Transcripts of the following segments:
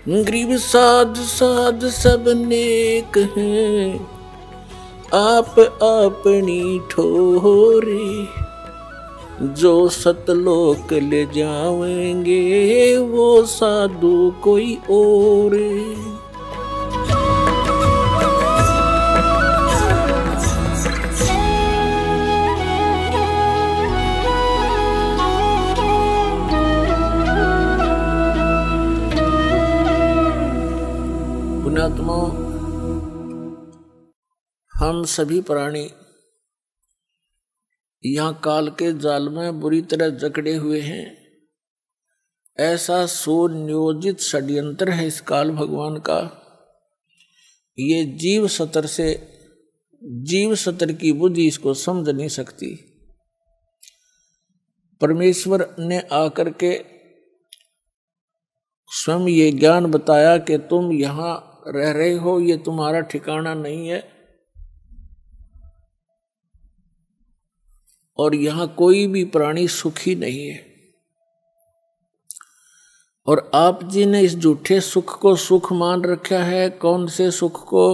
गरीब साध साध सब नेक हैं, आप अपनी ठोरे। जो सतलोक ले जाएंगे वो साधु कोई और। पुण्यात्मा, हम सभी प्राणी यहाँ काल के जाल में बुरी तरह जकड़े हुए हैं। ऐसा सुनियोजित षड्यंत्र है इस काल भगवान का। ये जीव सतर की बुद्धि इसको समझ नहीं सकती। परमेश्वर ने आकर के स्वयं ये ज्ञान बताया कि तुम यहाँ रह रहे हो, ये तुम्हारा ठिकाना नहीं है और यहाँ कोई भी प्राणी सुखी नहीं है। और आप जी ने इस झूठे सुख को सुख मान रखा है। कौन से सुख को?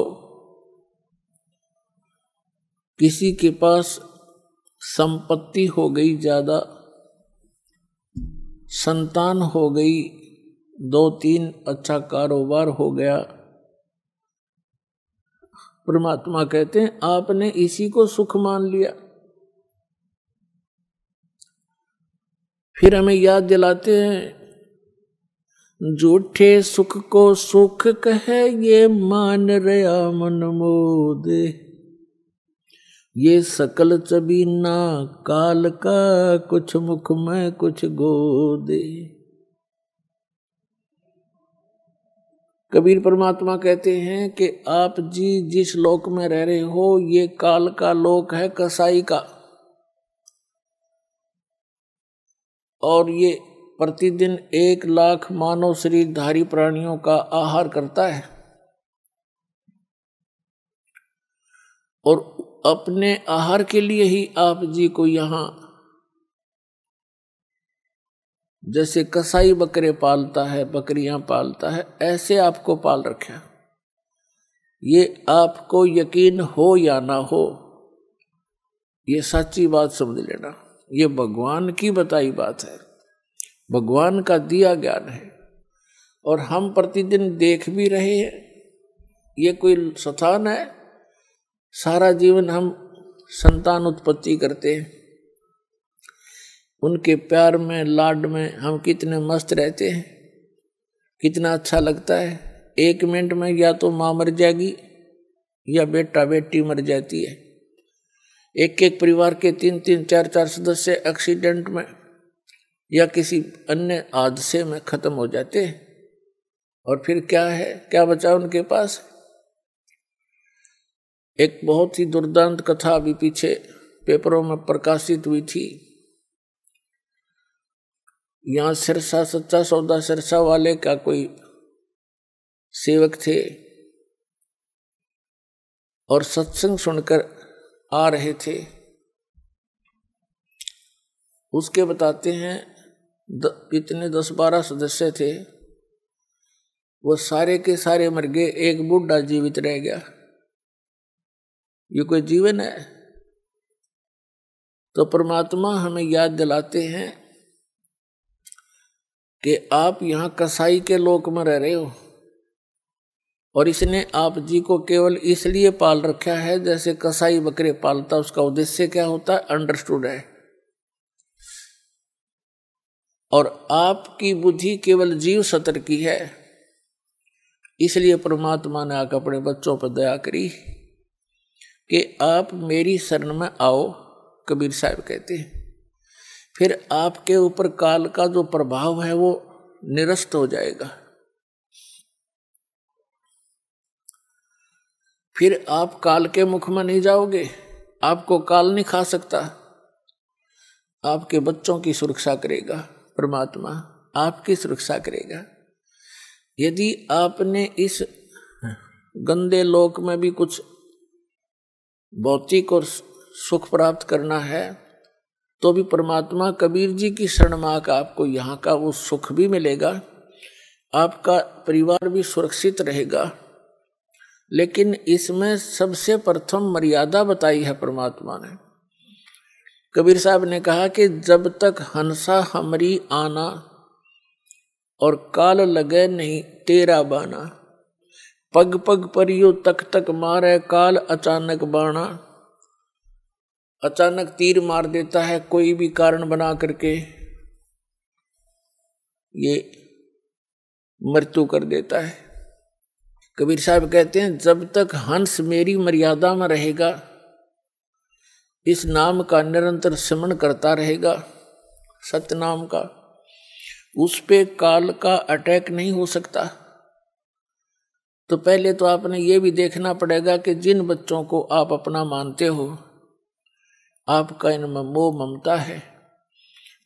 किसी के पास संपत्ति हो गई ज्यादा, संतान हो गई, 2-3 अच्छा कारोबार हो गया। परमात्मा कहते हैं आपने इसी को सुख मान लिया। फिर हमें याद दिलाते हैं झूठे सुख को सुख कहे ये मान रया मन मोदे। ये सकल चबीना काल का कुछ मुख में कुछ गोदे। कबीर परमात्मा कहते हैं कि आप जी जिस लोक में रह रहे हो ये काल का लोक है, कसाई का। और ये प्रतिदिन 1 लाख मानव शरीरधारी प्राणियों का आहार करता है और अपने आहार के लिए ही आप जी को यहाँ जैसे कसाई बकरे पालता है, बकरियां पालता है, ऐसे आपको पाल रखा। ये आपको यकीन हो या ना हो, ये सच्ची बात समझ लेना। ये भगवान की बताई बात है, भगवान का दिया ज्ञान है और हम प्रतिदिन देख भी रहे हैं। ये कोई स्थान है? सारा जीवन हम संतान उत्पत्ति करते हैं, उनके प्यार में लाड में हम कितने मस्त रहते हैं, कितना अच्छा लगता है। 1 मिनट में या तो माँ मर जाएगी या बेटा बेटी मर जाती है। एक परिवार के 3-3, 4-4 सदस्य एक्सीडेंट में या किसी अन्य हादसे में खत्म हो जाते हैं। और फिर क्या है, क्या बचा उनके पास? एक बहुत ही दुर्दांत कथा अभी पीछे पेपरों में प्रकाशित हुई थी। यहाँ सिरसा, सच्चा सौदा सिरसा वाले का कोई सेवक थे और सत्संग सुनकर आ रहे थे। उसके बताते हैं कितने 10-12 सदस्य थे, वो सारे के सारे मर गए, एक बूढ़ा जीवित रह गया। ये कोई जीवन है? तो परमात्मा हमें याद दिलाते हैं कि आप यहाँ कसाई के लोक में रह रहे हो और इसने आप जी को केवल इसलिए पाल रखा है जैसे कसाई बकरे पालता। उसका उद्देश्य क्या होता है? अंडरस्टूड है। और आपकी बुद्धि केवल जीव सतर की है, इसलिए परमात्मा ने आकर अपने बच्चों पर दया करी कि आप मेरी शरण में आओ। कबीर साहब कहते हैं फिर आपके ऊपर काल का जो प्रभाव है वो निरस्त हो जाएगा। फिर आप काल के मुख में नहीं जाओगे, आपको काल नहीं खा सकता। आपके बच्चों की सुरक्षा करेगा परमात्मा, आपकी सुरक्षा करेगा। यदि आपने इस गंदे लोक में भी कुछ भौतिक और सुख प्राप्त करना है तो भी परमात्मा कबीर जी की शरण में आकर आपको यहाँ का वो सुख भी मिलेगा, आपका परिवार भी सुरक्षित रहेगा। लेकिन इसमें सबसे प्रथम मर्यादा बताई है परमात्मा ने। कबीर साहब ने कहा कि जब तक हंसा हमरी आना और काल लगे नहीं तेरा बाना, पग पग पर यू तक तक मारे काल अचानक बाणा। अचानक तीर मार देता है कोई भी कारण बना करके, ये मृत्यु कर देता है। कबीर साहब कहते हैं जब तक हंस मेरी मर्यादा में रहेगा, इस नाम का निरंतर सिमरण करता रहेगा, सतनाम का, उस पे काल का अटैक नहीं हो सकता। तो पहले तो आपने ये भी देखना पड़ेगा कि जिन बच्चों को आप अपना मानते हो, आपका इनमें मोह ममता है,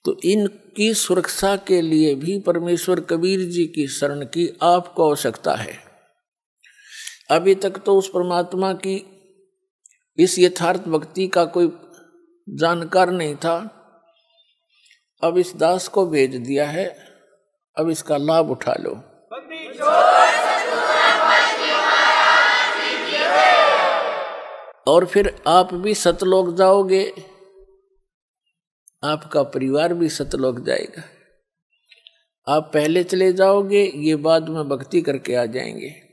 तो इनकी सुरक्षा के लिए भी परमेश्वर कबीर जी की शरण की आपको आवश्यकता है। अभी तक तो उस परमात्मा की इस यथार्थ भक्ति का कोई जानकार नहीं था, अब इस दास को भेज दिया है, अब इसका लाभ उठा लो। और फिर आप भी सतलोक जाओगे, आपका परिवार भी सतलोक जाएगा। आप पहले चले जाओगे, ये बाद में भक्ति करके आ जाएंगे।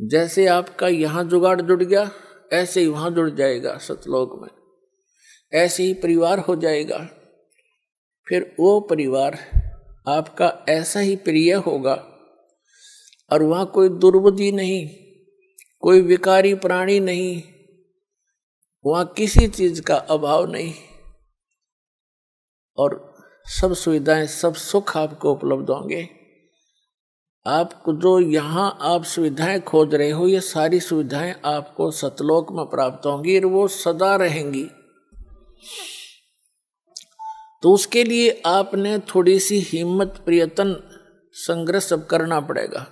जैसे आपका यहाँ जुगाड़ जुड़ गया, ऐसे ही वहाँ जुड़ जाएगा सतलोक में, ऐसे ही परिवार हो जाएगा। फिर वो परिवार आपका ऐसा ही प्रिय होगा और वहाँ कोई दुर्बुद्धि नहीं, कोई विकारी प्राणी नहीं, वहाँ किसी चीज का अभाव नहीं, और सब सुविधाएं, सब सुख आपको उपलब्ध होंगे। आपको जो यहाँ आप सुविधाएं खोज रहे हो, ये सारी सुविधाएं आपको सतलोक में प्राप्त होंगी और वो सदा रहेंगी। तो उसके लिए आपने थोड़ी सी हिम्मत, प्रयत्न, संघर्ष अब करना पड़ेगा।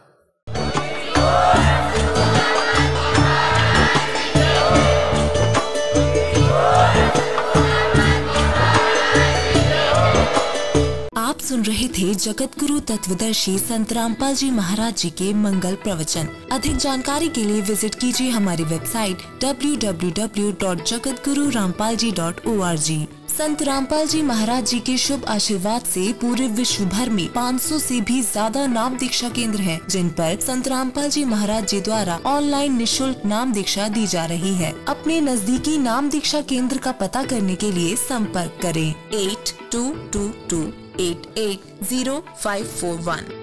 आप सुन रहे थे जगत गुरु तत्वदर्शी संत रामपाल जी महाराज जी के मंगल प्रवचन। अधिक जानकारी के लिए विजिट कीजिए हमारी वेबसाइट www.jagatgururampalji.org। संत रामपाल जी महाराज जी के शुभ आशीर्वाद से पूरे विश्व भर में 500 से भी ज्यादा नाम दीक्षा केंद्र हैं, जिन पर संत रामपाल जी महाराज जी द्वारा ऑनलाइन निशुल्क नाम दीक्षा दी जा रही है। अपने नजदीकी नाम दीक्षा केंद्र का पता करने के लिए संपर्क करें 8222880541।